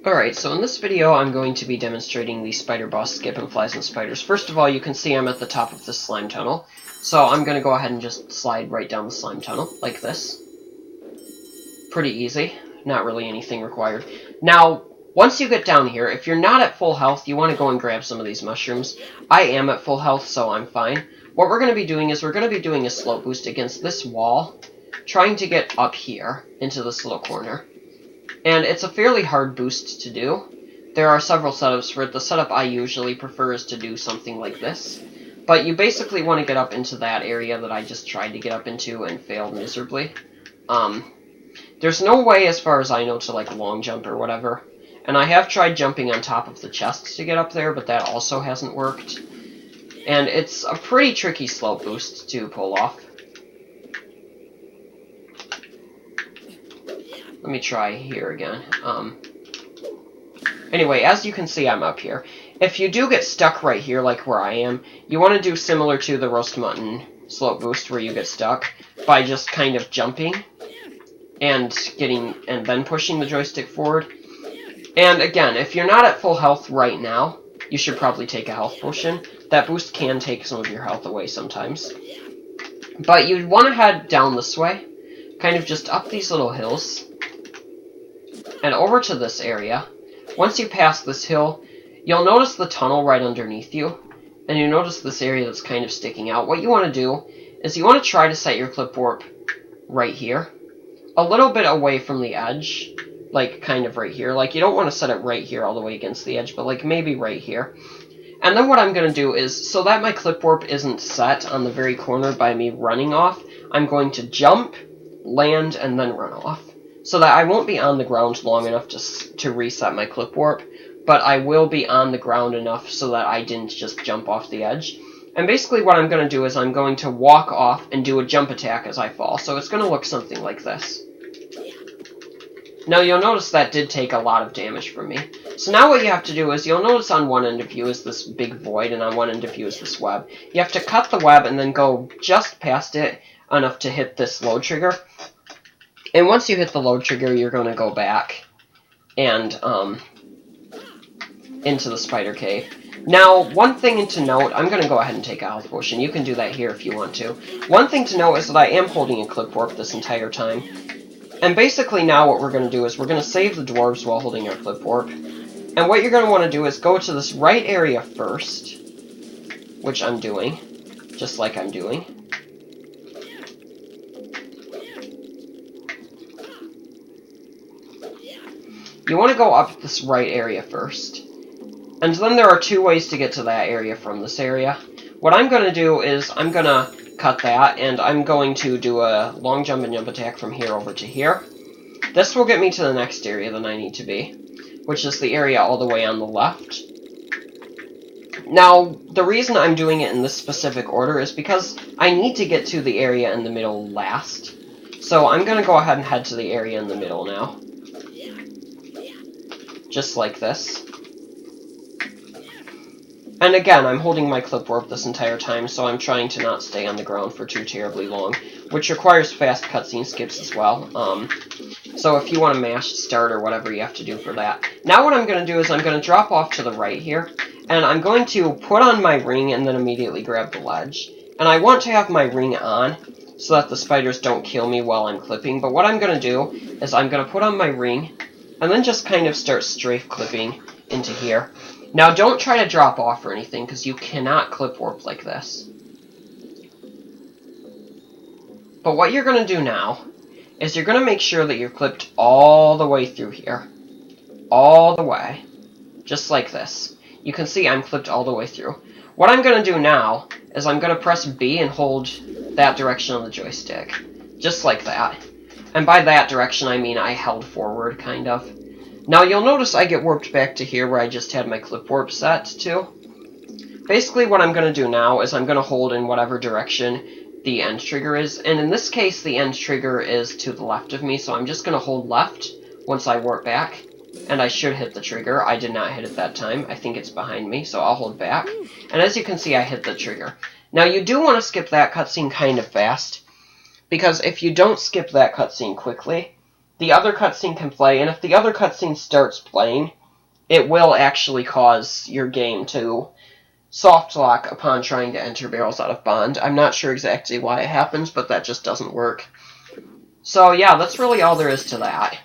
Alright, so in this video I'm going to be demonstrating the spider boss skip and flies and spiders. First of all, you can see I'm at the top of this slime tunnel, so I'm going to go ahead and just slide right down the slime tunnel, like this. Pretty easy, not really anything required. Now, once you get down here, if you're not at full health, you want to go and grab some of these mushrooms. I am at full health, so I'm fine. What we're going to be doing is we're going to be doing a slope boost against this wall, trying to get up here into this little corner. And it's a fairly hard boost to do. There are several setups for it. The setup I usually prefer is to do something like this. But you basically want to get up into that area that I just tried to get up into and failed miserably. There's no way, as far as I know, to like long jump or whatever. And I have tried jumping on top of the chests to get up there, but that also hasn't worked. And it's a pretty tricky slope boost to pull off. Let me try here again. Anyway, as you can see, I'm up here. If you do get stuck right here, like where I am, you want to do similar to the roast mutton slope boost, where you get stuck by just kind of jumping and then pushing the joystick forward. And again, if you're not at full health right now, you should probably take a health potion. That boost can take some of your health away sometimes. But you'd want to head down this way, kind of just up these little hills, and over to this area. Once you pass this hill, you'll notice the tunnel right underneath you, and you notice this area that's kind of sticking out. What you want to do is you want to try to set your clip warp right here, a little bit away from the edge, like kind of right here. Like, you don't want to set it right here all the way against the edge, but like maybe right here. And then what I'm going to do is, so that my clip warp isn't set on the very corner by me running off, I'm going to jump, land, and then run off. So that I won't be on the ground long enough to reset my clip warp, but I will be on the ground enough so that I didn't just jump off the edge. And basically what I'm going to do is I'm going to walk off and do a jump attack as I fall. So it's going to look something like this. Now you'll notice that did take a lot of damage from me. So now what you have to do is, you'll notice on one end of you is this big void, and on one end of you is this web. You have to cut the web and then go just past it enough to hit this load trigger. And once you hit the load trigger, you're going to go back and into the spider cave. Now, one thing to note, I'm going to go ahead and take a health potion. You can do that here if you want to. One thing to note is that I am holding a clip warp this entire time. And basically now what we're going to do is we're going to save the dwarves while holding our clip warp. And what you're going to want to do is go to this right area first, which I'm doing, just like I'm doing. You want to go up this right area first. And then there are two ways to get to that area from this area. What I'm going to do is I'm going to cut that, and I'm going to do a long jump and jump attack from here over to here. This will get me to the next area that I need to be, which is the area all the way on the left. Now, the reason I'm doing it in this specific order is because I need to get to the area in the middle last. So I'm going to go ahead and head to the area in the middle now. Just like this. And again, I'm holding my clip warp this entire time, so I'm trying to not stay on the ground for too terribly long, which requires fast cutscene skips as well. So if you want to mash start or whatever you have to do for that. Now what I'm going to do is I'm going to drop off to the right here, and I'm going to put on my ring and then immediately grab the ledge. And I want to have my ring on so that the spiders don't kill me while I'm clipping, but what I'm going to do is I'm going to put on my ring and then just kind of start strafe clipping into here. Now, don't try to drop off or anything, because you cannot clip warp like this. But what you're going to do now is you're going to make sure that you're clipped all the way through here. All the way. Just like this. You can see I'm clipped all the way through. What I'm going to do now is I'm going to press B and hold that direction on the joystick. Just like that. And by that direction, I mean I held forward, kind of. Now, you'll notice I get warped back to here where I just had my clip warp set to. Basically, what I'm going to do now is I'm going to hold in whatever direction the end trigger is. And in this case, the end trigger is to the left of me, so I'm just going to hold left once I warp back. And I should hit the trigger. I did not hit it that time. I think it's behind me, so I'll hold back. And as you can see, I hit the trigger. Now, you do want to skip that cutscene kind of fast, because if you don't skip that cutscene quickly, the other cutscene can play, and if the other cutscene starts playing, it will actually cause your game to soft lock upon trying to enter Barrels Out of Bond. I'm not sure exactly why it happens, but that just doesn't work. So yeah, that's really all there is to that.